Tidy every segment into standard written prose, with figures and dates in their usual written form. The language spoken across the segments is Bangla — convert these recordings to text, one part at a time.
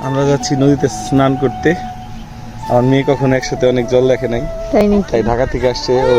আমরা যাচ্ছি নদীতে স্নান করতে। আমার মেয়ে কখনো একসাথে অনেক জল দেখে নাই, তাই ঢাকা থেকে আসছে ও।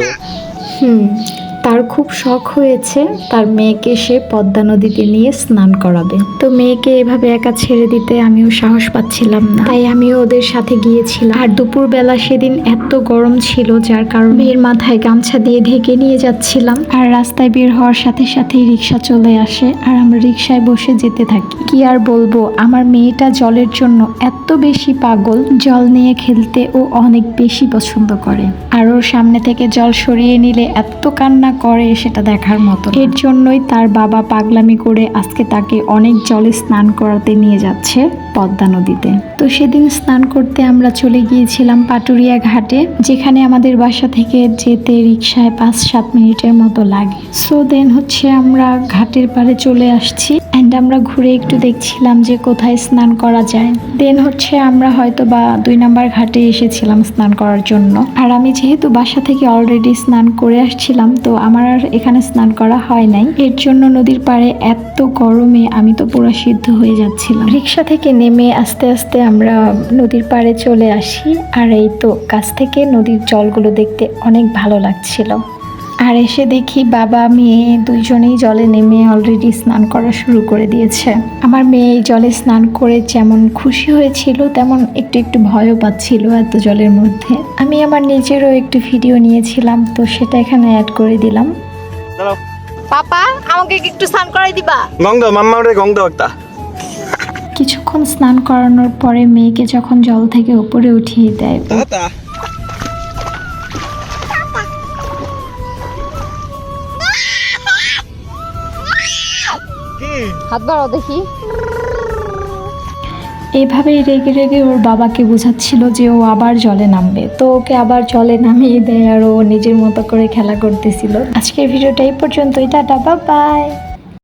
তার খুব শখ হয়েছে তার মেয়েকে সে পদ্মা নদীতে নিয়ে স্নান করাবে। তো মেয়েকে এভাবে একা ছেড়ে দিতে আমিও সাহস পাচ্ছিলাম না, তাই আমিও ওদের সাথে গিয়েছিলাম। আর দুপুরবেলা সেদিন এত গরম ছিল যার কারণে মেয়ের মাথায় গামছা দিয়ে ঢেকে নিয়ে যাচ্ছিলাম। আর রাস্তায় বের হওয়ার সাথে সাথেই রিক্সা চলে আসে আর আমরা রিক্সায় বসে যেতে থাকি। কি আর বলবো, আমার মেয়েটা জলের জন্য এত বেশি পাগল, জল নিয়ে খেলতে ও অনেক বেশি পছন্দ করে। আর ওর সামনে থেকে জল সরিয়ে নিলে এত কান্না করে সেটা দেখার মতো। এর জন্যই তার বাবা পাগলামি করে আজকে তাকে অনেক জলে স্নান করাতে নিয়ে যাচ্ছে পদ্মা নদীতে। তো সেদিন স্নান করতে আমরা চলে গিয়েছিলাম পাটুরিয়া ঘাটে, যেখানে আমাদের বাসা থেকে যেতে রিক্সায় 5-7 মিনিটের মতো লাগে। সো দেন হচ্ছে আমরা ঘাটের পাড়ে চলে আসছি অ্যান্ড আমরা ঘুরে একটু দেখছিলাম যে কোথায় স্নান করা যায়। দেন হচ্ছে আমরা হয়তো বা 2 নাম্বার ঘাটে এসেছিলাম স্নান করার জন্য। আর আমি যেহেতু বাসা থেকে অলরেডি স্নান করে আসছিলাম, তো আমার আর এখানে স্নান করা হয় নাই। এর জন্য নদীর পাড়ে এত গরমে আমি তো পুরো সিদ্ধ হয়ে যাচ্ছিলাম। রিক্সা থেকে নেমে আস্তে আস্তে আমরা নদীর পাড়ে চলে আসি। আর এই তো কাছ থেকে নদীর জলগুলো দেখতে অনেক ভালো লাগছিল। আর এসে দেখি বাবা মেয়ে দুইজনেই জলে নেমে অলরেডি স্নান করা শুরু করে দিয়েছে। আমার মেয়ে এই জলে স্নান করে যেমন খুশি হয়েছিল তেমন একটু একটু ভয়ও পাচ্ছিল এত জলের মধ্যে। আমি আমার নিজেরও একটু ভিডিও নিয়েছিলাম, তো সেটা এখানে অ্যাড করে দিলাম। পাপা আমাকে একটু স্নান করাই দিবা? গং দাও মাম্মা, ওরে গং দাও একটা। কিছুক্ষণ স্নান করানোর পরে মেয়েকে যখন জল থেকে উপরে উঠিয়ে দেয়, হাত বাড়াও দেখি। এভাবেই রেগে রেগে ওর বাবাকে বোঝাচ্ছিল যে ও আবার জলে নামবে। তো ওকে আবার জলে নামিয়ে দেয় আর ও নিজের মতো করে খেলা করতেছিল। আজকের ভিডিওটা এই পর্যন্তই। Tata, bye bye.